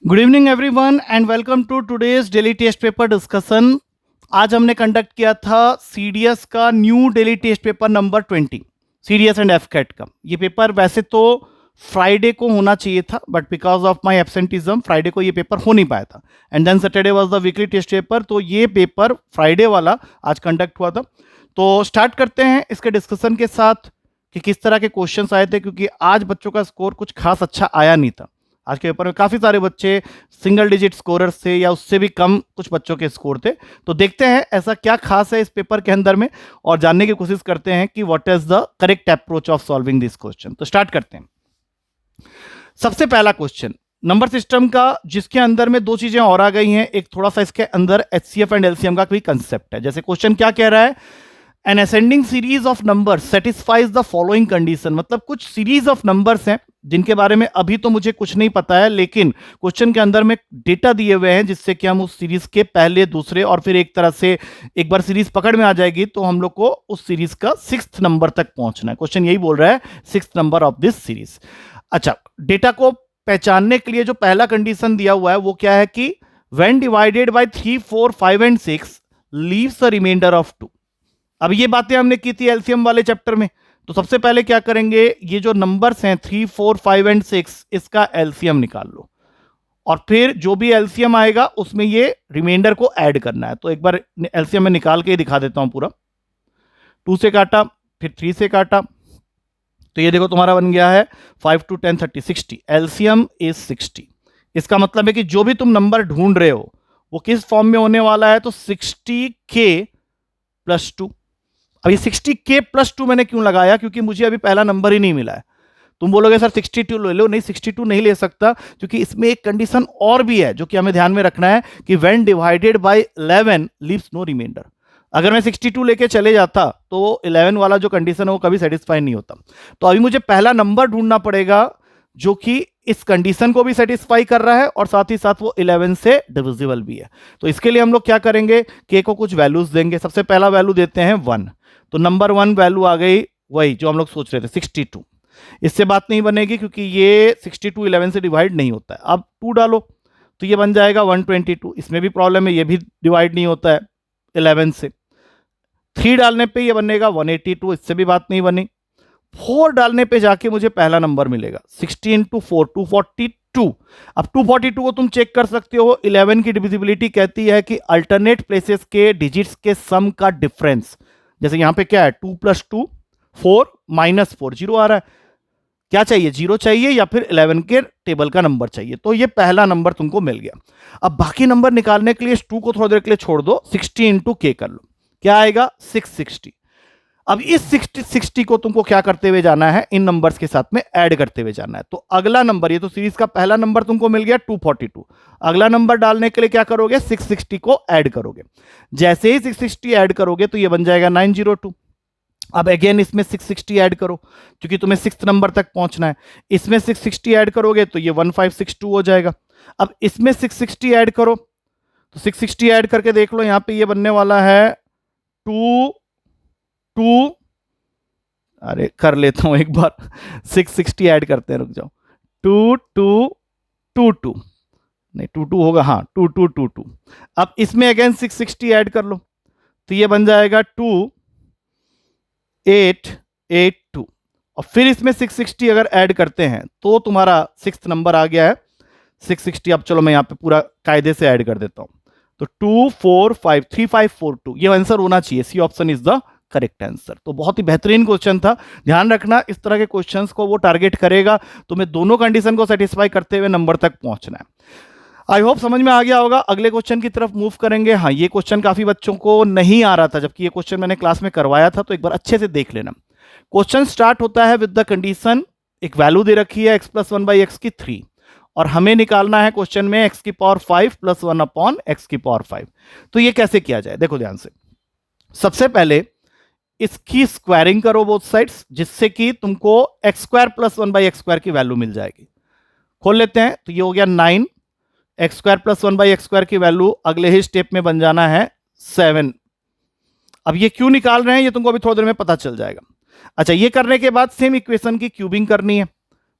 Good evening everyone and welcome to today's daily test paper discussion. आज हमने conduct किया था सीडीएस का new daily test paper number 20, CDS and AFCAT का। ये पेपर वैसे तो फ्राइडे को होना चाहिए था, but because of my absenteeism Friday को ये पेपर हो नहीं पाया था। And then Saturday was the weekly test paper, तो ये पेपर फ्राइडे वाला आज कंडक्ट हुआ था। तो स्टार्ट करते हैं इसके डिस्कशन के साथ कि किस तरह के क्वेश्चंस आए थे, क्योंकि आज बच्चों का स्कोर कुछ खास अच्छा आया नहीं था। आज के पेपर में काफ़ी सारे बच्चे सिंगल डिजिट स्कोरर्स थे या उससे भी कम कुछ बच्चों के स्कोर थे। तो देखते हैं ऐसा क्या खास है इस पेपर के अंदर में, और जानने की कोशिश करते हैं कि what is the correct approach of solving this question. तो स्टार्ट करते हैं। सबसे पहला क्वेश्चन नंबर सिस्टम का, जिसके अंदर में दो चीजें और आ गई हैं। एक थोड़ा सा इसके अंदर एचसीएफ एंड एलसीएम का कोई कंसेप्ट है। जैसे क्वेश्चन क्या कह रहा है, N ascending series of number satisfies the following condition. मतलब कुछ सीरीज ऑफ नंबर्स हैं जिनके बारे में अभी तो मुझे कुछ नहीं पता है, लेकिन क्वेश्चन के अंदर में डेटा दिए हुए हैं जिससे कि हम उस सीरीज के पहले, दूसरे और फिर एक तरह से एक बार सीरीज पकड़ में आ जाएगी तो हम लोग को उस सीरीज का 6th नंबर तक पहुंचना है। क्वेश्चन यही बोल रहा है 6th number of this series. अच्छा, डेटा को पहचानने के लिए जो पहला कंडीशन दिया हुआ है वो क्या है कि when divided by 3, 4, 5 and 6 leaves the remainder of 2। अब ये बातें हमने की थी एलसीएम वाले चैप्टर में। तो सबसे पहले क्या करेंगे, ये जो नंबर्स हैं 3, 4, 5 एंड 6, इसका एलसीएम निकाल लो, और फिर जो भी एलसीएम आएगा उसमें ये रिमाइंडर को ऐड करना है। तो एक बार एलसीएम में निकाल के ही दिखा देता हूं पूरा। 2 से काटा, फिर 3 से काटा, तो ये देखो तुम्हारा बन गया है 5 to 10 30 60। LCM is 60। इसका मतलब है कि जो भी तुम नंबर ढूंढ रहे हो वो किस फॉर्म में होने वाला है, तो 60k प्लस 2। अब ये 60k प्लस 2 मैंने क्यों लगाया, क्योंकि मुझे अभी पहला नंबर ही नहीं मिला है। तुम बोलोगे सर 62 ले लो, नहीं 62 नहीं ले सकता, क्योंकि इसमें एक कंडीशन और भी है जो कि हमें ध्यान में रखना है कि when divided by 11 leaves no remainder. अगर मैं 62 लेके चले जाता तो 11 वाला जो कंडीशन है वो कभी सेटिस्फाई नहीं होता। तो अभी मुझे पहला नंबर ढूंढना पड़ेगा जो कि इस कंडीशन को भी सेटिस्फाई कर रहा है और साथ ही साथ वो 11 से डिविजिबल भी है। तो इसके लिए हम लोग क्या करेंगे, के को कुछ वैल्यूज देंगे। सबसे पहला वैल्यू देते हैं 1। तो नंबर 1 वैल्यू आ गई वही जो हम लोग सोच रहे थे, 62। इससे बात नहीं बनेगी क्योंकि ये 62 11 से डिवाइड नहीं होता है। अब 2 डालो तो ये बन जाएगा 122। इसमें भी प्रॉब्लम है, ये भी डिवाइड नहीं होता है 11 से। 3 डालने पे ये बनेगा 182, इससे भी बात नहीं बनी। 4 डालने पे जाके मुझे पहला नंबर मिलेगा 60 इंटू 4 242। अब 242 को तुम चेक कर सकते हो। 11 की डिविजिबिलिटी कहती है कि अल्टरनेट प्लेसेस के डिजिट्स के सम का डिफरेंस। जैसे यहां पे क्या है, 2 + 2 4 -4 0 आ रहा है। क्या चाहिए, 0 चाहिए या फिर 11 के टेबल का नंबर चाहिए। तो ये पहला नंबर तुमको मिल गया। अब बाकी नंबर निकालने के लिए इस 2 को थोड़ी देर के लिए छोड़ दो, 60 इंटू के कर लो। क्या आएगा, 660। अब इस 60 को तुमको क्या करते हुए जाना है, इन नंबर्स के साथ में ऐड करते हुए जाना है। तो अगला नंबर, ये तो सीरीज का पहला नंबर तुमको मिल गया 242। अगला नंबर डालने के लिए क्या करोगे, 660 को ऐड करोगे। जैसे ही 660 ऐड करोगे तो ये बन जाएगा 902। अब अगेन इसमें 660 ऐड करो क्योंकि तुम्हें 6th नंबर तक पहुंचना है। इसमें 660 ऐड करोगे तो ये 1562 हो जाएगा। अब इसमें 660 ऐड करो, तो 660 ऐड करके देख लो, यहां पे ये बनने वाला है 2 2। अरे कर लेता हूं एक बार, 660 ऐड करते हैं, रुक जाओ। 2 2 2 2, नहीं 2 2 होगा, हाँ 2 2 2 2। अब इसमें अगेन 660 ऐड कर लो तो ये बन जाएगा 2 8 8 2। और फिर इसमें 660 अगर ऐड करते हैं तो तुम्हारा 6th नंबर आ गया है 660। अब चलो मैं यहां पे पूरा कायदे से ऐड कर देता हूं। तो 2 4 5 3 5 4 2 ये आंसर होना चाहिए। C option is the correct answer. तो बहुत ही बेहतरीन क्वेश्चन था। ध्यान रखना, इस तरह के क्वेश्चंस को वो टारगेट करेगा। तुम्हें दोनों कंडीशन को सेटिस्फाई करते हुए नंबर तक पहुंचना है। आई होप समझ में आ गया होगा। अगले क्वेश्चन की तरफ मूव करेंगे। हाँ, ये क्वेश्चन काफी बच्चों को नहीं आ रहा था, जबकि ये क्वेश्चन मैंने क्लास में करवाया था, तो एक बार अच्छे से देख लेना। क्वेश्चन स्टार्ट होता है विद द कंडीशन, एक वैल्यू दे रखी है x + 1/x की 3, और हमें निकालना है क्वेश्चन में x⁵ + 1/x⁵। तो ये कैसे किया जाए, देखो ध्यान से। सबसे पहले इसकी स्क्वायरिंग करो बोथ साइड्स, जिससे कि तुमको x² + 1/x² की वैल्यू मिल जाएगी। खोल लेते हैं, तो ये हो गया 9। x² + 1/x² की वैल्यू अगले ही स्टेप में बन जाना है 7। अब ये क्यों निकाल रहे हैं ये तुमको अभी थोड़ी देर में पता चल जाएगा। अच्छा, ये करने के बाद सेम इक्वेशन की क्यूबिंग करनी है।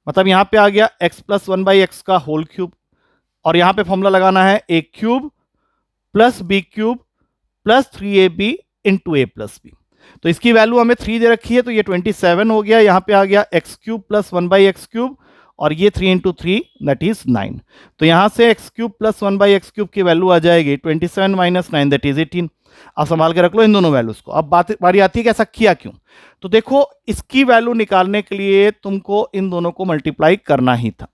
मतलब यहां पे आ गया x + 1/x का होल क्यूब, और यहां पे फॉर्मूला लगाना है a cube plus B cube plus 3ab into A plus B. तो इसकी वैल्यू हमें 3 दे रखी है, तो ये 27 हो गया। यहां पे आ गया x cube plus 1/x cube, और ये 3 इंटू 3 दैट इज 9। तो यहां से x cube plus 1/x cube की वैल्यू आ जाएगी 27 माइनस 9 दैट इज 18। आप संभाल के रख लो इन दोनों वैल्यूज को। अब बारी आती है कि ऐसा किया क्यों। तो देखो, इसकी वैल्यू निकालने के लिए तुमको इन दोनों को मल्टीप्लाई करना ही था,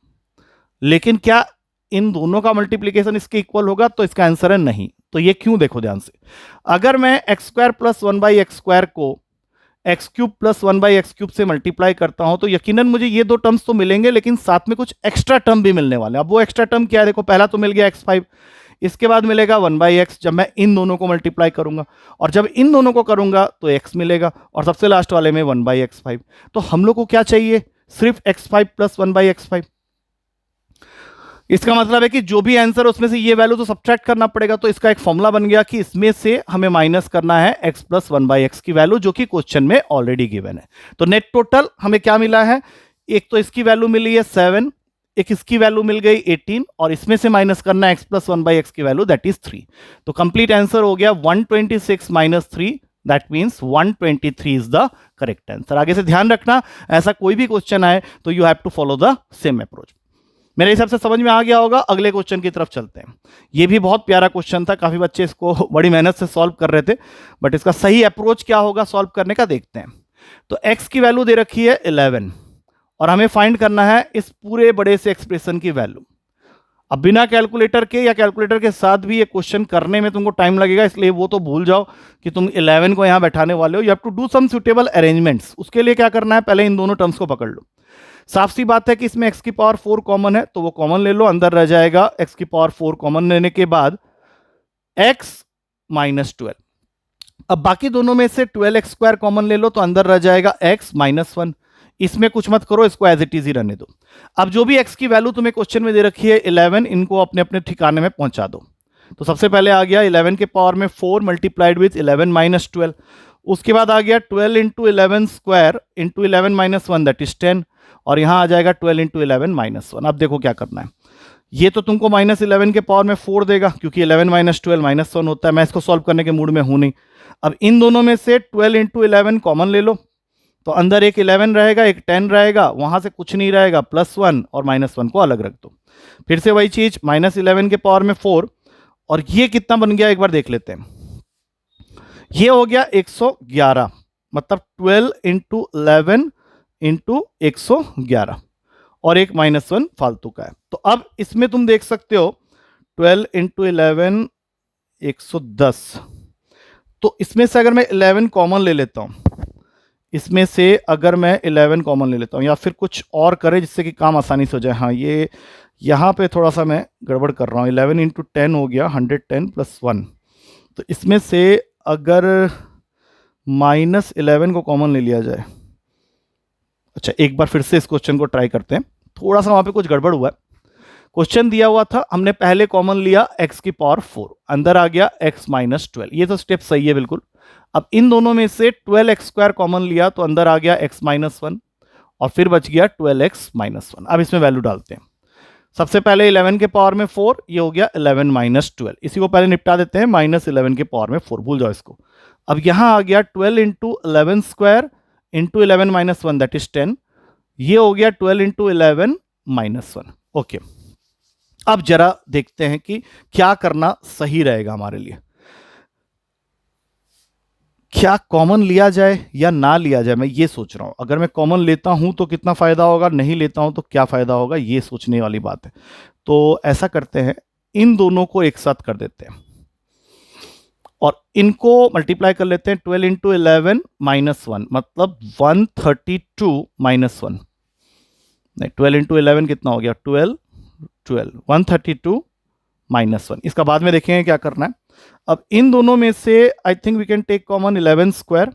लेकिन क्या इन दोनों का मल्टीप्लीकेशन इसके इक्वल होगा? तो इसका आंसर है नहीं। तो ये क्यों, देखो ध्यान से। अगर मैं x square plus 1/x square को x cube plus 1/x cube से मल्टीप्लाई करता हूं, तो यकीनन मुझे ये दो टर्म्स तो मिलेंगे, लेकिन साथ में कुछ एक्स्ट्रा टर्म भी मिलने वाले हैं। अब वो एक्स्ट्रा टर्म क्या है? देखो, पहला तो मिल गया x5, इसके बाद मिलेगा 1/x जब मैं इन दोनों को मल्टीप्लाई करूंगा, और जब इन दोनों को करूंगा तो x मिलेगा, और सबसे लास्ट वाले में 1/x5। तो हम लोग को क्या चाहिए? सिर्फ x5 प्लस 1/x5। इसका मतलब है कि जो भी आंसर उसमें से ये वैल्यू तो सब्ट्रैक्ट करना पड़ेगा। तो इसका एक फॉर्मूला बन गया कि इसमें से हमें माइनस करना है x प्लस 1/x की वैल्यू, जो कि क्वेश्चन में ऑलरेडी गिवन है। तो नेट टोटल हमें क्या मिला है? एक तो इसकी वैल्यू मिली है 7, एक इसकी वैल्यू मिल गई 18, और इसमें से माइनस करना है x प्लस 1/x की वैल्यू दैट इज 3। तो कंप्लीट आंसर हो गया 126 minus 3, that means 123 is the correct answer. आगे से ध्यान रखना, ऐसा कोई भी क्वेश्चन आए तो you have to follow the same approach. मेरे हिसाब से समझ में आ गया होगा। अगले क्वेश्चन की तरफ चलते हैं। ये भी बहुत प्यारा क्वेश्चन था, काफी बच्चे इसको बड़ी मेहनत से सॉल्व कर रहे थे, बट इसका सही अप्रोच क्या होगा सॉल्व करने का, देखते हैं। तो x की वैल्यू दे रखी है 11, और हमें फाइंड करना है इस पूरे बड़े से एक्सप्रेशन की वैल्यू। अब बिना कैलकुलेटर के या कैलकुलेटर के साथ भी ये क्वेश्चन करने में तुमको टाइम लगेगा, इसलिए वो तो भूल जाओ कि तुम 11 को यहां बैठाने वाले हो। You have to do some suitable arrangements. उसके लिए क्या करना है? पहले इन दोनों टर्म्स को पकड़ लो। साफ सी बात है कि इसमें x की पावर 4 कॉमन है, तो वो कॉमन ले लो, अंदर रह जाएगा x की पावर 4 कॉमन लेने के बाद x माइनस 12। अब बाकी दोनों में से 12x स्क्वायर कॉमन ले लो, तो अंदर रह जाएगा x माइनस 1। इसमें कुछ मत करो, इसको एज इट इज ही रहने दो। अब जो भी x की वैल्यू तुम्हें क्वेश्चन में दे रखी है 11, इनको अपने अपने ठिकाने में पहुंचा दो। तो सबसे पहले आ गया 11 के पावर में 4 मल्टीप्लाइड विथ 11 माइनस 12। उसके बाद आ गया 12 into 11 square into 11 minus 1 that is 10, और यहां आ जाएगा 12 इंटू 11 माइनस 1। अब देखो क्या करना है। ये तो तुमको माइनस 11 के पावर में 4 देगा, क्योंकि 11 माइनस 12 माइनस 1 होता है। मैं इसको सॉल्व करने के मूड में हूं नहीं। अब इन दोनों में से 12 इंटू 11 कॉमन ले लो, तो अंदर एक 11 रहेगा, एक 10 रहेगा, वहां से कुछ नहीं रहेगा, +1 और -1 को अलग रख दो। फिर से वही चीज, माइनस 11 के पावर में 4, और ये कितना बन गया एक बार देख लेते हैं। ये हो गया 111, मतलब 12 इंटू 11 इंटू 111, और एक -1 फालतू का है। तो अब इसमें तुम देख सकते हो 12 इंटू 11 110। तो इसमें से अगर मैं 11 कॉमन ले लेता हूं, इसमें से अगर मैं 11 कॉमन ले लेता हूं, या फिर कुछ और करें जिससे कि काम आसानी से हो जाए। हाँ, ये यहाँ पे थोड़ा सा मैं गड़बड़ कर रहा हूँ। 11 इंटू 10 हो गया 110 + 1। तो इसमें से अगर -11 को कॉमन ले लिया जाए, अच्छा एक बार फिर से इस क्वेश्चन को ट्राई करते हैं। थोड़ा सा वहां पे कुछ गड़बड़ हुआ है। क्वेश्चन दिया हुआ था, हमने पहले कॉमन लिया x की पावर 4, अंदर आ गया x माइनस 12। ये तो स्टेप सही है बिल्कुल। अब इन दोनों में से 12x स्क्वायर कॉमन लिया, तो अंदर आ गया x माइनस 1, और फिर बच गया 12x माइनस 1। अब इसमें वैल्यू डालते हैं। सबसे पहले 11 के पावर में 4, ये हो गया 11 माइनस 12। इसी को पहले निपटा देते हैं, -11 के पावर में 4, भूल जाओ इसको। अब यहां आ गया 12 into 11 square into 11 minus 1 that is 10। ये हो गया 12 इंटू 11 माइनस 1। ओके, अब जरा देखते हैं कि क्या करना सही रहेगा हमारे लिए। क्या कॉमन लिया जाए या ना लिया जाए, मैं ये सोच रहा हूं। अगर मैं कॉमन लेता हूं तो कितना फायदा होगा, नहीं लेता हूं तो क्या फायदा होगा, ये सोचने वाली बात है। तो ऐसा करते हैं, इन दोनों को एक साथ कर देते हैं और इनको मल्टीप्लाई कर लेते हैं। 12 इंटू 11 माइनस 1, मतलब 132 माइनस 1। नहीं, 12 इंटू 11 कितना हो गया, 12 132 माइनस 1। इसका बाद में देखेंगे क्या करना है। अब इन दोनों में से I think we can take common 11 square,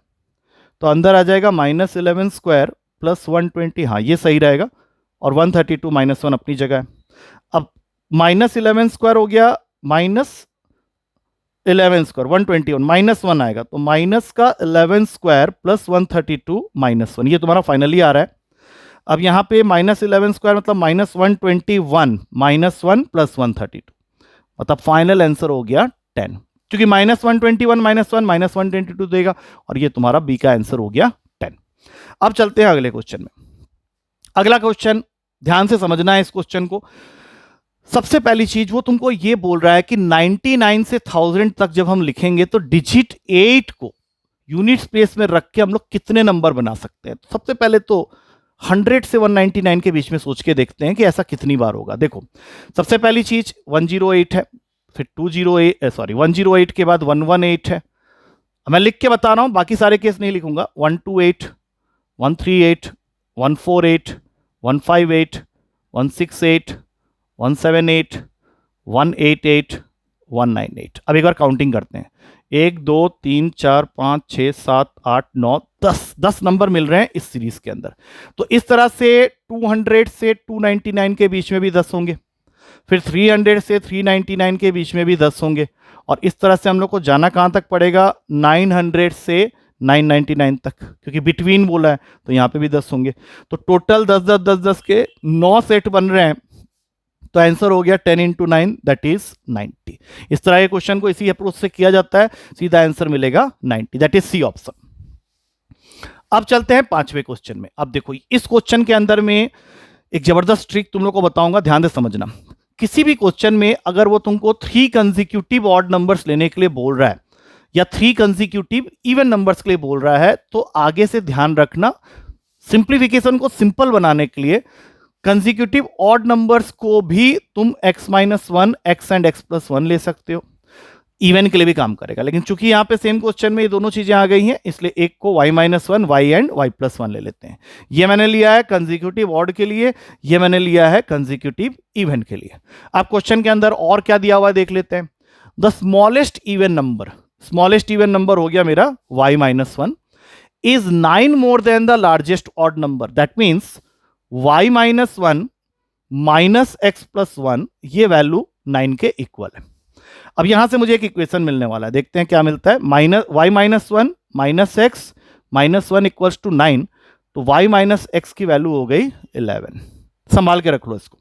तो अंदर आ जाएगा -11 स्क्वायर प्लस 120। हाँ, ये सही रहेगा, और 132 माइनस 1 अपनी जगह है। अब -11 स्क्वायर हो गया -11 स्क्वायर 121, -1 आएगा, तो माइनस का 11 स्क्वायर प्लस 132 माइनस 1, ये तुम्हारा फाइनली आ रहा है। अब यहाँ पे -11 स्क्वायर मतलब -121, -1 + 132, मतलब फाइनल आंसर हो गया 10, क्योंकि -121 -1 -122 देगा, और ये तुम्हारा बी का आंसर हो गया 10। अब चलते हैं अगले क्वेश्चन में। अगला क्वेश्चन ध्यान से समझना है इस क्वेश्चन को। सबसे पहली चीज वो तुमको ये बोल रहा है कि 99 से 1000 तक जब हम लिखेंगे तो डिजिट 8 को यूनिट स्पेस में रख के हम लोग कितने नंबर बना सकते हैं। तो सबसे पहले तो 100 से 199 के बीच में सोच के देखते हैं कि ऐसा कितनी बार होगा। देखो, सबसे पहली चीज 108 है, फिर 108 के बाद 118 है। मैं लिख के बता रहा हूं, बाकी सारे केस नहीं लिखूंगा। 128, 138, 148, 158, 168, 178, 188, 198। अब एक बार काउंटिंग करते हैं। 1 2 3 4 5 6 7 8 9 10 नंबर मिल रहे हैं इस सीरीज के अंदर। तो इस तरह से 200 से 299 के बीच में भी 10 होंगे, फिर 300 से 399 के बीच में भी 10 होंगे, और इस तरह से हम लोग को जाना कहां तक पड़ेगा, 900 से 999 तक, क्योंकि बिटवीन बोला है तो यहां पे भी 10 होंगे। तो टोटल 10 10 10 10 के 9 सेट बन रहे हैं। तो आंसर हो गया 10 × 9 दैट इज 90। इस तरह के क्वेश्चन को इसी अप्रोच से किया जाता है, सीधा आंसर मिलेगा 90, दैट इज सी ऑप्शन। अब चलते हैं पांचवें क्वेश्चन में। अब देखो, इस क्वेश्चन के अंदर में एक जबरदस्त ट्रिक तुम लोग को बताऊंगा, ध्यान से समझना। किसी भी क्वेश्चन में अगर वो तुमको 3 कंसेक्यूटिव ऑड नंबर्स लेने के लिए बोल रहा है या 3 कंसेक्यूटिव इवन नंबर्स के लिए बोल रहा है, तो आगे से ध्यान रखना, सिंप्लीफिकेशन को सिंपल बनाने के लिए कंसेक्यूटिव ऑड नंबर्स को भी तुम x-1, x एंड x+1 ले सकते हो। इवन के लिए भी काम करेगा, लेकिन चूंकि यहां पे सेम क्वेश्चन में ये दोनों चीजें आ गई हैं, इसलिए एक को y-1, y एंड y+1 ले लेते हैं। ये मैंने लिया है कंसेक्यूटिव ऑड के लिए, ये मैंने लिया है कंसेक्यूटिव इवन के लिए। अब क्वेश्चन के अंदर और क्या दिया हुआ है देख लेते हैं। द स्मॉलेस्ट इवन नंबर हो गया मेरा y-1 is 9 more than the largest odd number, that means y-1 minus x+1 ये वैल्यू 9 के इक्वल है। अब यहां से मुझे एक इक्वेशन मिलने वाला है, देखते हैं क्या मिलता है। y-1 minus X minus 1 equals to 9, तो y माइनस एक्स की वैल्यू हो गई 11। संभाल के रख लो इसको।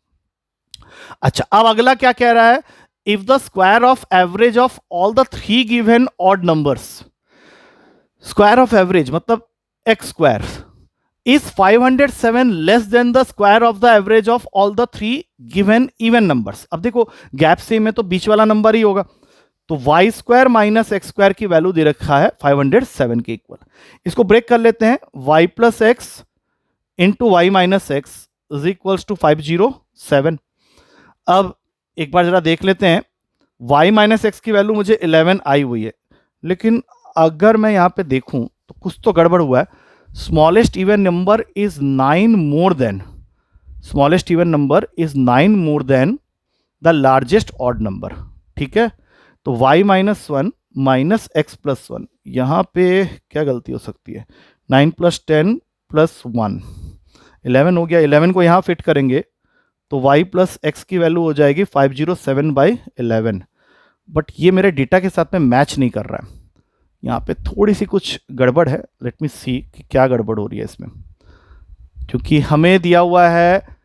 अच्छा, अब अगला क्या कह रहा है, if the square of average of all the 3 given odd numbers, square of average मतलब x square is 507 less than the square of the average of all the 3 given even numbers। अब देखो गैप सेम है तो बीच वाला number ही होगा, तो y square minus X square की value दे रखा है 507 के इक्वल। इसको ब्रेक कर लेते हैं, y plus X into Y minus X is equals to 507। अब एक बार जरा देख लेते हैं, y माइनस एक्स की वैल्यू मुझे 11 आई हुई है, लेकिन अगर मैं यहां पे देखूं तो कुछ तो गड़बड़ हुआ है। Smallest even number is 9 more than the largest odd number, ठीक है। तो y-1 माइनस x+1, यहां पे क्या गलती हो सकती है, 9 + 10 + 1 11 हो गया। 11 को यहां फिट करेंगे तो y प्लस एक्स की वैल्यू हो जाएगी 507/11, बट ये मेरे डेटा के साथ में मैच नहीं कर रहा है। यहाँ पे थोड़ी सी कुछ गड़बड़ है, लेट मी सी कि क्या गड़बड़ हो रही है इसमें। क्योंकि हमें दिया हुआ है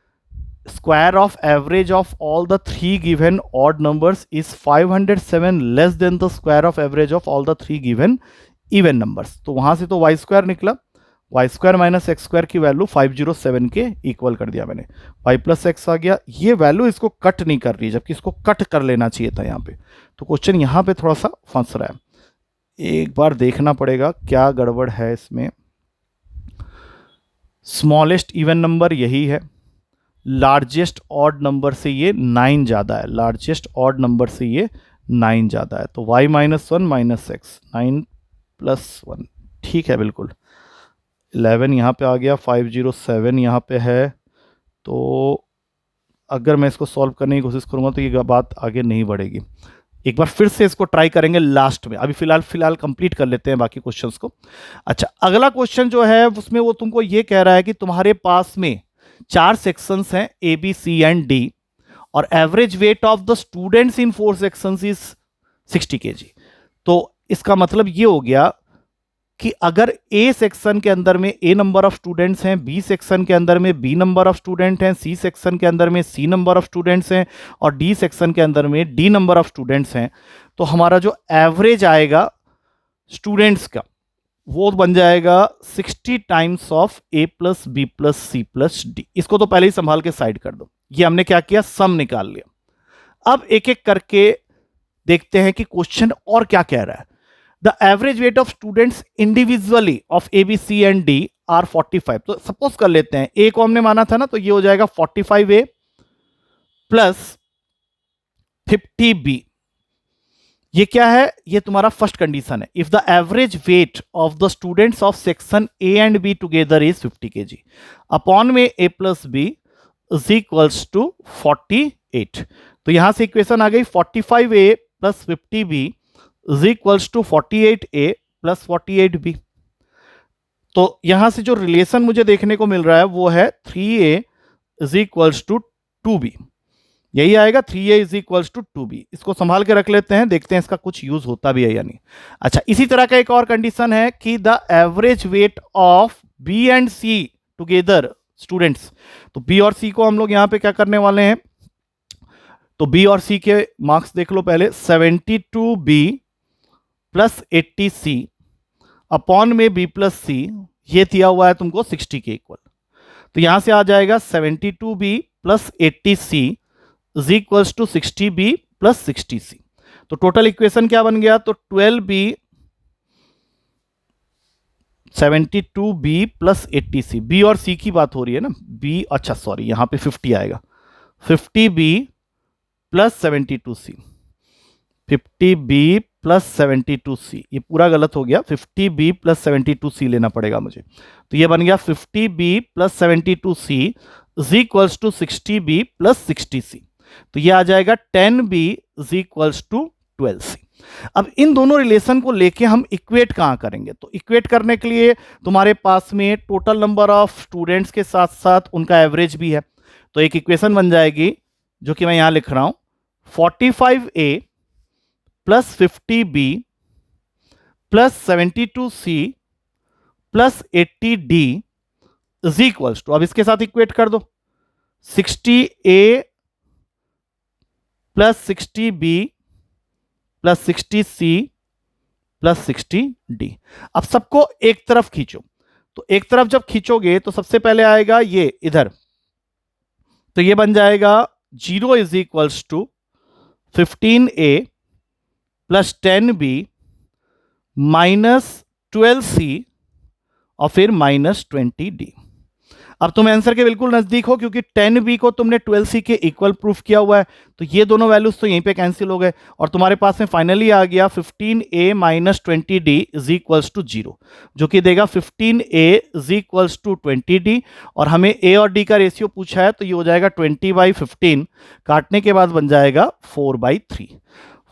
square of average of all the 3 given odd numbers is 507 less than the square of average of all the 3 given even numbers. तो वहां से तो वाई स्क्वायर निकला, Y square minus X square की वैल्यू 507 के इक्वल कर दिया मैंने, वाई प्लस एक्स आ गया। ये वैल्यू इसको कट नहीं कर रही, जबकि इसको कट कर लेना चाहिए था यहाँ पे। तो क्वेश्चन यहाँ पे थोड़ा सा फंस रहा है, एक बार देखना पड़ेगा क्या गड़बड़ है इसमें। स्मॉलेस्ट इवन नंबर यही है, लार्जेस्ट ऑड नंबर से ये 9 ज़्यादा है, लार्जेस्ट ऑड नंबर से ये 9 ज़्यादा है। तो y-1 माइनस एक्स 9 + 1, ठीक है बिल्कुल। 11 यहाँ पे आ गया, 507 यहाँ पे है। तो अगर मैं इसको सॉल्व करने की कोशिश करूँगा तो ये बात आगे नहीं बढ़ेगी। एक बार फिर से इसको ट्राई करेंगे लास्ट में, अभी फिलहाल कंप्लीट कर लेते हैं बाकी क्वेश्चंस को। अच्छा, अगला क्वेश्चन जो है उसमें वो तुमको ये कह रहा है कि तुम्हारे पास में 4 सेक्शंस हैं A B C and D, और average weight of the students in 4 sections is 60 kg। तो इसका मतलब ये हो गया कि अगर ए सेक्शन के अंदर में ए नंबर ऑफ स्टूडेंट्स हैं, बी सेक्शन के अंदर में बी नंबर ऑफ स्टूडेंट हैं, सी सेक्शन के अंदर में सी नंबर ऑफ स्टूडेंट्स हैं और डी सेक्शन के अंदर में डी नंबर ऑफ स्टूडेंट्स हैं, तो हमारा जो एवरेज आएगा स्टूडेंट्स का वो बन जाएगा 60 times of A plus B plus C plus D. इसको तो पहले ही संभाल के साइड कर दो। ये हमने क्या किया, सम निकाल लिया। अब एक एक करके देखते हैं कि क्वेश्चन और क्या कह रहा है। The average weight of students individually of A B C and D are 45। तो सपोज कर लेते हैं ए को हमने माना था ना, तो ये हो जाएगा 45A प्लस 50B। ये क्या है, ये तुम्हारा फर्स्ट कंडीशन है। If the average weight of the students of section A and B together is 50 kg upon में A plus B is equals to 48। तो यहां से इक्वेशन आ गई 45A plus 50B is equals to 48A plus 48B। तो यहां से जो रिलेशन मुझे देखने को मिल रहा है वो है 3A is equals to 2B। यही आएगा 3A is equals to 2B। इसको संभाल के रख लेते हैं, देखते हैं इसका कुछ यूज होता भी है या नहीं। अच्छा, इसी तरह का एक और कंडीशन है कि the average weight of B and C together students. तो B और C को हम लोग यहां पे क्या करने वाले हैं, तो B और C के मार्क्स देख लो पहले। 72B प्लस 80C अपॉन में B प्लस C, ये दिया हुआ है तुमको 60 के इक्वल। तो यहां से आ जाएगा 72B plus 80C is equals to 60B plus 60C। तो टोटल इक्वेशन क्या बन गया, तो 12B 72B plus 80C। B और C की बात हो रही है ना, B, अच्छा सॉरी यहां पे 50 आएगा, 50B plus 72C, 50B plus 72C। ये पूरा गलत हो गया, 50B प्लस 72C लेना पड़ेगा मुझे। तो ये बन गया 50B plus 72C is equals to 60B plus 60C। तो ये आ जाएगा 10B is equals to 12C। अब इन दोनों रिलेशन को लेके हम इक्वेट कहां करेंगे, तो इक्वेट करने के लिए तुम्हारे पास में टोटल नंबर ऑफ स्टूडेंट्स के साथ साथ उनका एवरेज भी है। तो एक इक्वेशन बन जाएगी जो कि मैं यहां लिख रहा हूं, 45A plus 50B plus 72C plus 80D is equals to, अब इसके साथ इक्वेट कर दो, 60A plus 60B plus 60C plus 60D। अब सबको एक तरफ खींचो। तो एक तरफ जब खींचोगे तो सबसे पहले आएगा ये इधर, तो ये बन जाएगा 0 is equals to 15A plus 10B minus 12C और फिर माइनस 20D। अब तुम आंसर के बिल्कुल नजदीक हो, क्योंकि 10B को तुमने 12C के इक्वल प्रूफ किया हुआ है। तो ये दोनों वैल्यूज तो यहीं पे कैंसिल हो गए और तुम्हारे पास में फाइनली आ गया 15A minus 20D is equals to 0, जो कि देगा 15A is equals to 20D। और हमें A और D का रेशियो पूछा है, तो ये हो जाएगा 20/15, काटने के बाद बन जाएगा 4/3।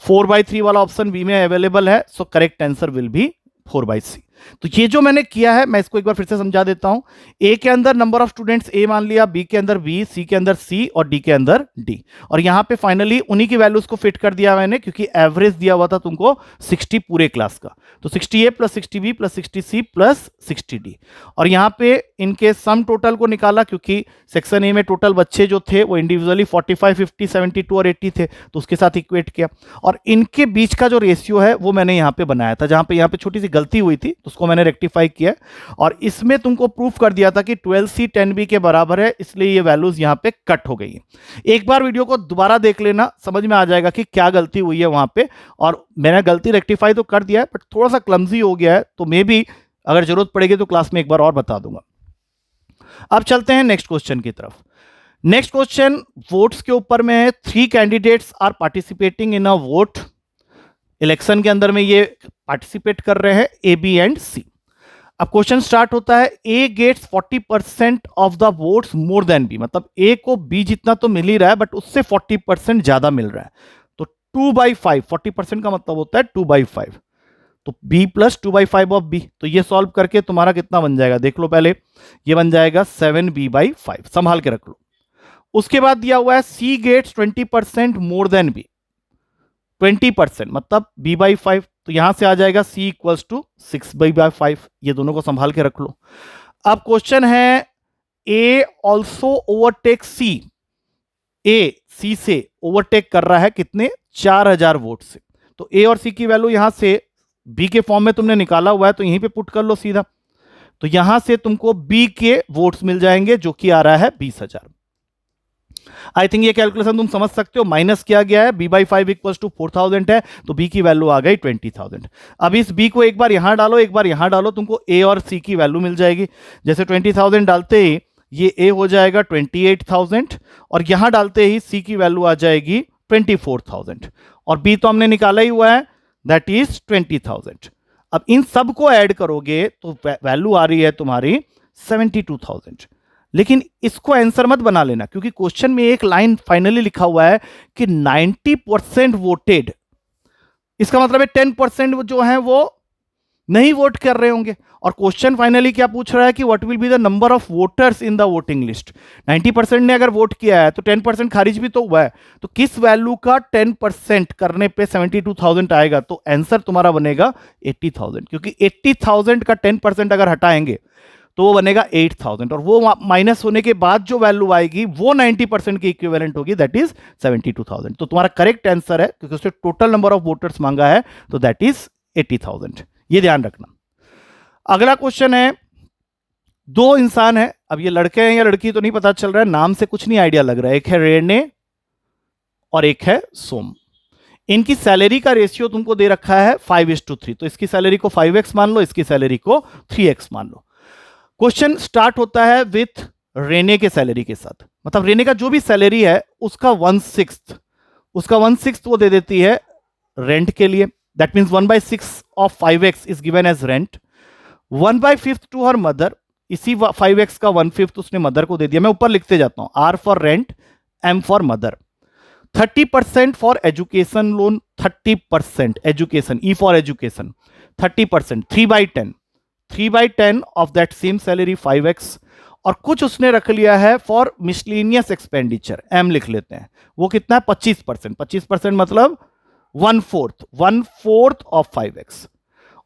4/3 वाला ऑप्शन बी में अवेलेबल है, so correct answer will be 4/C। तो ये जो मैंने किया है मैं इसको एक बार फिर से समझा देता हूं। ए के अंदर नंबर ऑफ स्टूडेंट्स ए मान लिया, बी के अंदर बी, सी के अंदर सी और डी के अंदर डी। और यहां पे फाइनली उन्हीं की वैल्यूज को फिट कर दिया मैंने, क्योंकि एवरेज दिया हुआ था तुमको 60 पूरे क्लास का। तो 60A plus 60B plus 60C plus 60D। और यहां पे इनके सम टोटल को निकाला, क्योंकि सेक्शन ए में टोटल बच्चे जो थे वो इंडिविजुअली 45, 50, 72 और 80 थे, तो उसके साथ इक्वेट किया। और इनके बीच का जो रेशियो है वो मैंने यहां पे बनाया था, जहां पे यहाँ पे छोटी सी गलती हुई थी, तो उसको मैंने रेक्टिफाई किया। और इसमें तुमको प्रूफ कर दिया था कि 12C 10B के बराबर है, इसलिए ये वैल्यूज यहां पे कट हो गई है। एक बार वीडियो को दोबारा देख लेना, समझ में आ जाएगा कि क्या गलती हुई है वहां पे। और मैंने गलती रेक्टिफाई तो कर दिया है, बट थोड़ा सा क्लमजी हो गया है, तो मे बी अगर जरूरत पड़ेगी तो क्लास में एक बार और बता दूंगा। अब चलते हैं नेक्स्ट क्वेश्चन की तरफ। नेक्स्ट क्वेश्चन वोट्स के ऊपर में है। 3 candidates are participating in a vote. Election के अंदर में ये पार्टिसिपेट कर रहे हैं ए, बी एंड सी। अब क्वेश्चन स्टार्ट होता है, A gets 40% of the votes more than B. मतलब ए को बी जितना तो मिल ही रहा है, बट उससे 40% ज्यादा मिल रहा है। तो 2/5, 40% का मतलब होता है 2/5। तो b प्लस 2/5 ऑफ b। तो ये सॉल्व करके तुम्हारा कितना बन जाएगा देख लो पहले, ये बन जाएगा 7b/5। संभाल के रख लो। उसके बाद दिया हुआ है c gets 20% more than b। 20% मतलब b/5। तो यहां से आ जाएगा C इक्वल्स टू 6/5। ये दोनों को संभाल के रख लो। अब क्वेश्चन है A also overtake C। A C से ओवरटेक कर रहा है कितने? 4000 वोट से। तो A और C की वैल्यू यहां से B के फॉर्म में तुमने निकाला हुआ है, तो यहीं पे पुट कर लो सीधा। तो यहां से तुमको B के वोट्स मिल जाएंगे, जो कि आ रहा है 20,000। आई थिंक ये कैलकुलेशन तुम समझ सकते हो। माइनस किया गया है, B/5 इक्वल्स टू 4000 है, तो B की वैल्यू आ गई 20,000। अब इस B को एक बार यहां डालो, एक बार यहां डालो, तुमको A और C की वैल्यू मिल जाएगी। जैसे 20,000 डालते ही ये A हो जाएगा 28,000 और यहां डालते ही C की वैल्यू आ जाएगी 24,000 और B तो हमने निकाला ही हुआ है, दैट इज 20,000। अब इन सब को ऐड करोगे तो वैल्यू आ रही है तुम्हारी 72,000। लेकिन इसको आंसर मत बना लेना, क्योंकि क्वेश्चन में एक लाइन फाइनली लिखा हुआ है कि 90% वोटेड। इसका मतलब है 10% जो है वो नहीं वोट कर रहे होंगे। और क्वेश्चन फाइनली क्या पूछ रहा है कि what will be the number of voters in the voting list. 90% ने अगर वोट किया है तो 10% खारिज भी तो हुआ है। तो किस वैल्यू का 10% करने पे 72,000 आएगा? तो आंसर तुम्हारा बनेगा 80,000, क्योंकि 80,000 का 10% अगर हटाएंगे तो वो बनेगा 8,000 और वो माइनस होने के बाद जो वैल्यू आएगी वो 90% की इक्विवेलेंट होगी, दैट इज 72,000। तो तुम्हारा करेक्ट आंसर है, क्योंकि उसने टोटल नंबर ऑफ वोटर्स मांगा है, तो दैट इज 80,000। ये ध्यान रखना। अगला क्वेश्चन है, दो इंसान है, अब ये लड़के हैं या लड़की तो नहीं पता चल रहा है, नाम से कुछ नहीं आइडिया लग रहा है। एक है रेने और एक है सोम। इनकी सैलरी का रेशियो तुमको दे रखा है 5:3। तो इसकी सैलरी को 5x मान लो, इसकी सैलरी को 3x मान लो। क्वेश्चन स्टार्ट होता है विथ रेने के सैलरी के साथ, मतलब रेने का जो भी सैलरी है उसका 1/6 वो दे देती है रेंट के लिए। That means 1/6 of 5x is given as rent. 1/5 to her mother, इसी 5x का 1/5 उसने मदर को दे दिया। मैं ऊपर लिखते जाता हूं, R for rent, M for mother. 30% for education loan, 30% education, E for education 30%, 3/10 of that same salary 5x। और कुछ उसने रख लिया है फॉर मिसलेनियस एक्सपेंडिचर, M लिख लेते हैं। वो कितना है? 25%। 25% मतलब 1/4 ऑफ 5x।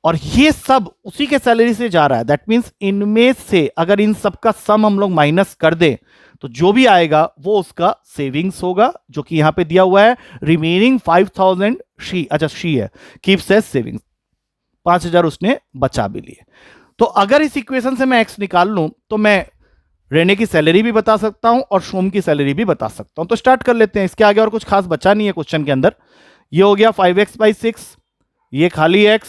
और ये सब उसी के सैलरी से जा रहा है। दैट मीन्स इनमें से अगर इन सब का सम हम लोग माइनस कर दें तो जो भी आएगा वो उसका सेविंग्स होगा, जो कि यहां पे दिया हुआ है। रिमेनिंग 5,000 शी है, कीप्स एज सेविंग्स। 5,000 उसने बचा भी लिए। तो अगर इस इक्वेशन से मैं एक्स निकाल लूं तो मैं रेने की सैलरी भी बता सकता हूं और सोम की सैलरी भी बता सकता हूं। तो स्टार्ट कर लेते हैं। इसके आगे और कुछ खास बचा नहीं है क्वेश्चन के अंदर। ये हो गया 5x/6, ये खाली x,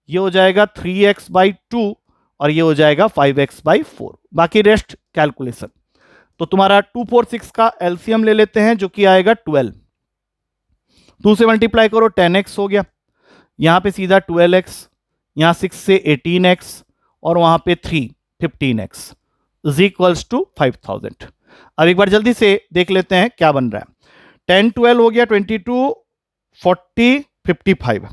ये हो जाएगा 3x/2 और ये हो जाएगा 5x/4। बाकी रेस्ट कैलकुलेशन। तो तुम्हारा 2, 4, 6 का एलसीएम ले लेते हैं, जो कि आएगा 12। 2 से मल्टीप्लाई करो 10x हो गया, यहां पे सीधा 12x, यहां 6 से 18x और वहां पे 3 15x इज इक्वल्स टू 5,000। अब एक बार जल्दी से देख लेते हैं क्या बन रहा है। 10 12 हो गया 22 40 55।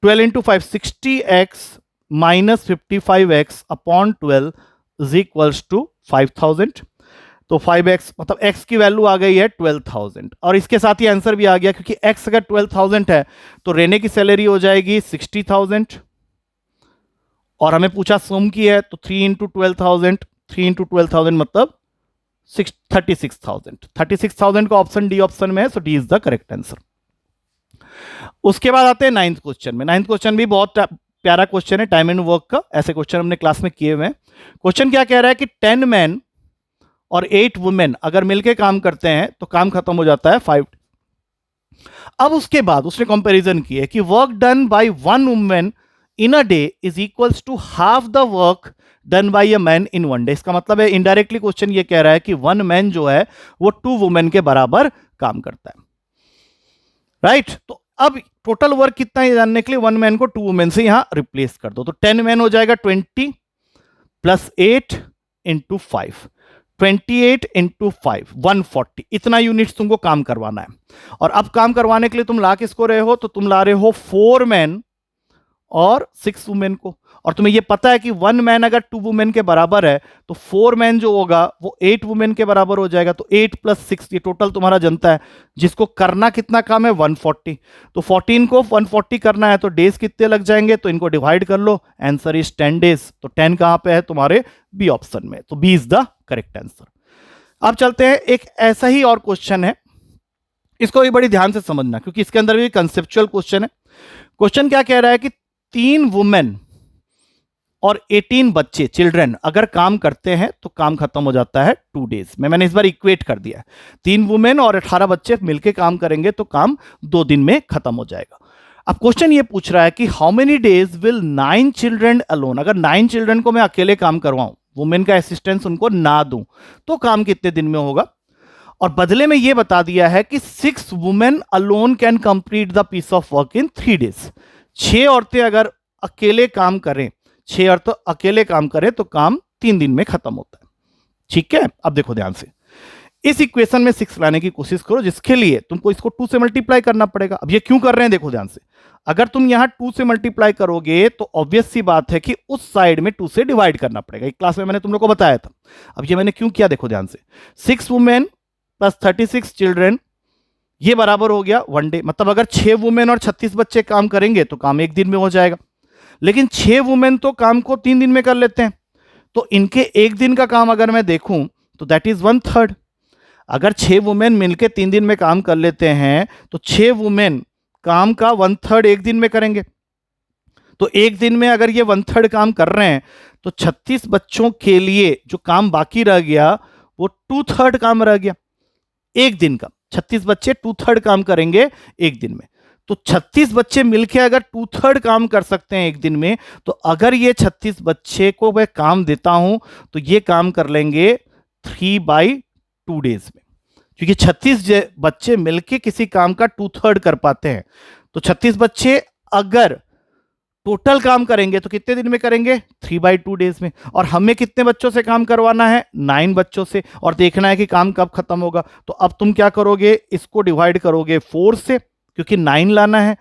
12 into 5 60x minus 55x upon 12 is equals to 5,000। तो 5x मतलब x की वैल्यू आ गई है 12,000 और इसके साथ ही आंसर भी आ गया, क्योंकि x अगर 12,000 है तो रेने की सैलरी हो जाएगी 60,000 और हमें पूछा सोम की है, तो 3 इंटू 12,000 मतलब 36,000। 36,000 का ऑप्शन डी ऑप्शन में है, so D is the correct answer. उसके बाद आते हैं 9th क्वेश्चन में। 9th क्वेश्चन भी बहुत प्यारा क्वेश्चन है, टाइम एंड वर्क का। ऐसे क्वेश्चन हमने क्लास में किए हुए हैं। क्वेश्चन क्या कह रहा है कि 10 मैन और 8 वुमेन अगर मिलके काम करते हैं तो काम खत्म हो जाता है 5। अब उसके बाद उसने कंपैरिजन की है कि work done by 1 women in a day is equals to half the work done by a man in 1 day. इसका मतलब है इनडायरेक्टली क्वेश्चन ये कह रहा है कि 1 मैन जो है वो 2 वुमेन के बराबर काम करता है, राइट। तो अब टोटल वर्क कितना है जानने के लिए 1 मैन को 2 वुमेन से यहां रिप्लेस कर दो। तो 10 मैन हो जाएगा 20 प्लस 8 इंटू 5, 28 इंटू 5 140। इतना यूनिट्स तुमको काम करवाना है। और अब काम करवाने के लिए तुम ला किसको रहे हो? तो तुम ला रहे हो 4 मैन और 6 वुमेन को। और तुम्हें ये पता है कि 1 मैन अगर 2 वुमेन के बराबर है तो 4 मैन जो होगा वो 8 वुमेन के बराबर हो जाएगा। तो 8 + 6 ये टोटल तुम्हारा जनता है, जिसको करना कितना काम है 140। तो 14 को 140 करना है तो डेज कितने लग जाएंगे, तो इनको डिवाइड कर लो, आंसर इज 10 डेज। तो 10 कहां पे है तुम्हारे बी ऑप्शन में, तो B is the correct answer. अब चलते हैं, एक ऐसा ही और क्वेश्चन है, इसको भी बड़ी ध्यान से समझना क्योंकि इसके अंदर भी कंसेप्चुअल क्वेश्चन है। क्वेश्चन क्या कह रहा है कि 3 वुमेन और 18 बच्चे चिल्ड्रन अगर काम करते हैं तो काम खत्म हो जाता है 2 डेज में। मैंने इस बार इक्वेट कर दिया है, 3 वुमेन और 18 बच्चे मिलकर काम करेंगे तो काम 2 दिन में खत्म हो जाएगा। अब क्वेश्चन ये पूछ रहा है कि how many days will 9 children alone, अगर 9 चिल्ड्रन को मैं अकेले काम करवाऊं, वुमेन का असिस्टेंस उनको ना दूं, तो काम कितने दिन में होगा। और बदले में ये बता दिया है कि 6 women alone can complete the piece of work in 3 days. 6 औरतें अगर अकेले काम करें, 6 औरतें अकेले काम करें तो काम 3 दिन में खत्म होता है। ठीक है, अब देखो ध्यान से, इस इक्वेशन में 6 लाने की कोशिश करो, जिसके लिए तुमको इसको 2 से मल्टीप्लाई करना पड़ेगा। अब ये क्यों कर रहे हैं, देखो ध्यान से, अगर तुम यहां 2 से मल्टीप्लाई करोगे तो ऑब्वियस सी बात है कि उस साइड में 2 से डिवाइड करना पड़ेगा। एक क्लास में मैंने तुम लोग को बताया था। अब ये मैंने क्यों किया, देखो ध्यान से, 6 वुमेन प्लस 36 चिल्ड्रन, ये बराबर हो गया 1 डे। मतलब अगर 6 वुमेन और 36 बच्चे काम करेंगे तो काम 1 दिन में हो जाएगा। लेकिन 6 वुमेन तो काम को 3 दिन में कर लेते हैं, तो इनके 1 दिन का काम अगर मैं देखूं तो दैट इज 1/3। अगर 6 वुमेन मिलकर 3 दिन में काम कर लेते हैं तो 6 वुमेन काम का 1/3 1 दिन में करेंगे। तो 1 दिन में अगर ये 1/3 काम कर रहे हैं तो 36 बच्चों के लिए जो काम बाकी रह गया वो 2/3 काम रह गया 1 दिन का। 36 बच्चे 2/3 काम करेंगे 1 दिन में। तो 36 बच्चे मिलके अगर 2/3 काम कर सकते हैं 1 दिन में, तो अगर ये 36 बच्चे को मैं काम देता हूं तो ये काम कर लेंगे 3/2 डेज में, क्योंकि 36 बच्चे मिलके किसी काम का 2/3 कर पाते हैं। तो 36 बच्चे अगर टोटल काम करेंगे तो कितने दिन में करेंगे, 3/2 डेज में। और हमें कितने बच्चों से काम करवाना है, 9 बच्चों से, और देखना है कि काम कब खत्म होगा। तो अब तुम क्या करोगे, इसको डिवाइड करोगे 4 से, क्योंकि 9 लाना है,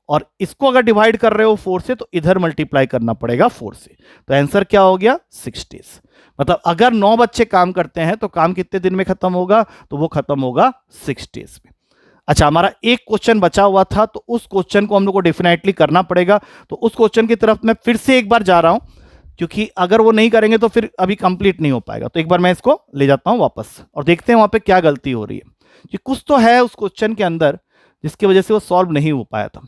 और इसको अगर डिवाइड कर रहे हो 4 से तो इधर मल्टीप्लाई करना पड़ेगा 4 से। तो आंसर क्या हो गया, 6 डेज। मतलब अगर 9 बच्चे काम करते हैं तो काम कितने दिन में खत्म होगा, तो वो खत्म होगा 6 डेज में। अच्छा, हमारा एक क्वेश्चन बचा हुआ था, तो उस क्वेश्चन को हम लोग को डेफिनेटली करना पड़ेगा। तो उस क्वेश्चन की तरफ मैं फिर से एक बार जा रहा हूं, क्योंकि अगर वो नहीं करेंगे तो फिर अभी कंप्लीट नहीं हो पाएगा। तो एक बार मैं इसको ले जाता हूं वापस और देखते हैं वहां पे क्या गलती हो रही है, कि कुछ तो है उस क्वेश्चन के अंदर जिसकी वजह से वो सॉल्व नहीं हो पाया था।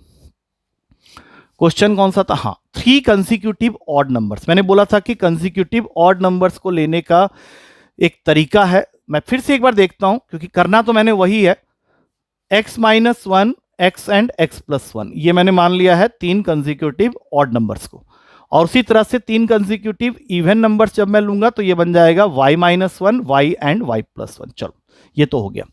क्वेश्चन कौन सा था, हाँ, 3 कंसेक्यूटिव ऑड नंबर्स। मैंने बोला था कि कंसेक्यूटिव ऑड नंबर्स को लेने का एक तरीका है। मैं फिर से एक बार देखता हूं, क्योंकि करना तो मैंने वही है, x-1, x एंड x+1, ये मैंने मान लिया है 3 कंसेक्यूटिव ऑड नंबर्स को। और उसी तरह से 3 कंसेक्यूटिव इवन नंबर्स जब मैं लूंगा तो ये बन जाएगा y-1, y एंड y+1। चलो, ये तो हो गया।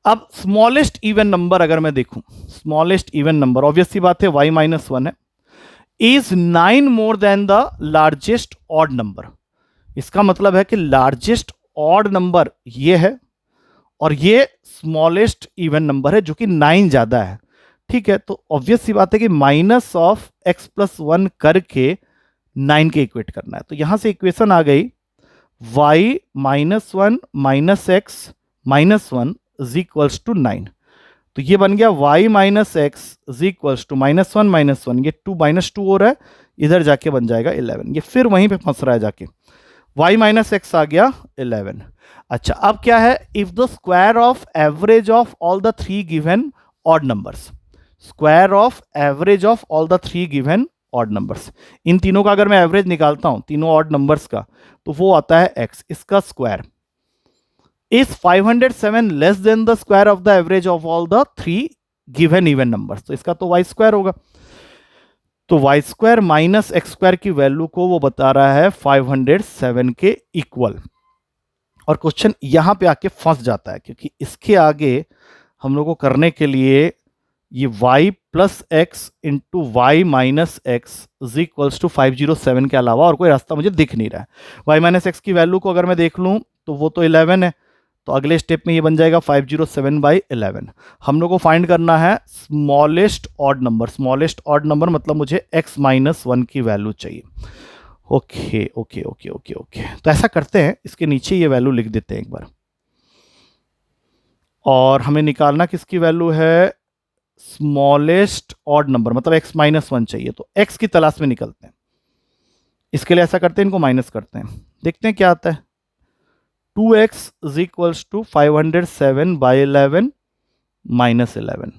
अब स्मॉलेस्ट इवन नंबर अगर मैं देखूं, स्मॉलेस्ट इवन नंबर ऑब्वियस सी बात है y-1 है, is 9 more than the largest odd number. इसका मतलब है कि लार्जेस्ट ऑड नंबर ये है और ये स्मॉलेस्ट इवन नंबर है जो कि 9 ज्यादा है। ठीक है, तो ऑब्वियस सी बात है कि -(x+1) करके 9 के इक्वेट करना है। तो यहां से इक्वेशन आ गई y-1 - x-1 = 9। तो ये बन गया y - x = -1 ये 2 -2 हो रहा है, इधर जाके बन जाएगा 11। ये फिर वहीं पे फंस रहा है जाके, y - x आ गया 11। अच्छा, अब क्या है, if the square of average of all the 3 given odd numbers, square of average of all the 3 given odd numbers, इन तीनों का अगर मैं एवरेज निकालता हूं, तीनों ऑड नंबर्स का, तो वो आता है x। इसका square is 507 less than the square of the average of all the 3 given even numbers, तो इसका तो y² होगा। तो y² माइनस x² की वैल्यू को वो बता रहा है 507 के इक्वल। और क्वेश्चन यहां पे आके फंस जाता है, क्योंकि इसके आगे हम लोग को करने के लिए ये y + x into y - x = 507 के अलावा और कोई रास्ता मुझे दिख नहीं रहा है। y - x की वैल्यू को अगर मैं देख लूं तो वो तो 11 है, तो अगले स्टेप में ये बन जाएगा 507/11। हम लोग को फाइंड करना है smallest odd number. Smallest odd number मतलब मुझे x-1 की वैल्यू चाहिए। Okay okay okay okay okay, तो ऐसा करते हैं, इसके नीचे ये वैल्यू लिख देते हैं एक बार। और हमें निकालना किसकी वैल्यू है, स्मॉलेस्ट ऑड नंबर, मतलब x-1 चाहिए, तो x की तलाश में निकलते हैं। इसके लिए ऐसा करते हैं, इनको माइनस करते हैं, देखते हैं क्या आता है। 2x is equals to 507/11 minus 11।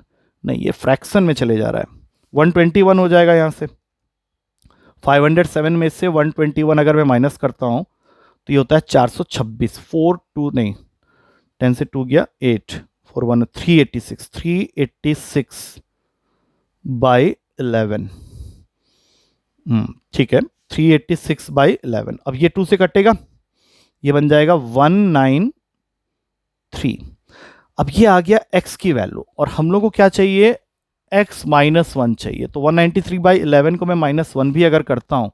नहीं, ये फ्रैक्शन में चले जा रहा है, 121 हो जाएगा यहाँ से। 507 में से 121 अगर मैं माइनस करता हूँ तो ये होता है 426। 10 से 2 गया 8, 4 1 386, 386/11। ठीक है, 386/11। अब ये 2 से कटेगा, ये बन जाएगा 193। अब ये आ गया x की वैल्यू, और हम लोग को क्या चाहिए, x-1 चाहिए। तो 193/11 को मैं -1 भी अगर करता हूं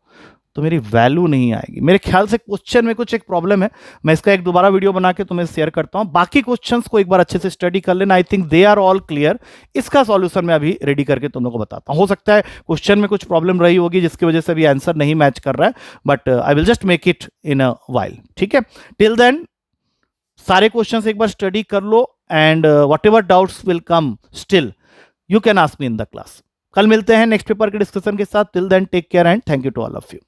तो मेरी वैल्यू नहीं आएगी। मेरे ख्याल से क्वेश्चन में कुछ एक प्रॉब्लम है, मैं इसका एक दोबारा वीडियो बना के तुम्हें शेयर करता हूं। बाकी क्वेश्चंस को एक बार अच्छे से स्टडी कर लेना, I think they are all clear. इसका सॉल्यूशन मैं अभी रेडी करके तुम लोगों को बताता हूं। हो सकता है क्वेश्चन में कुछ प्रॉब्लम रही होगी जिसकी वजह से भी आंसर नहीं मैच कर रहा है, but I will just make it in a while. ठीक है, टिल देन सारे क्वेश्चंस एक बार स्टडी कर लो, and whatever doubts will come still you can ask me in the class. कल मिलते हैं नेक्स्ट पेपर के डिस्कशन के साथ। Till then take care and thank you to all of you.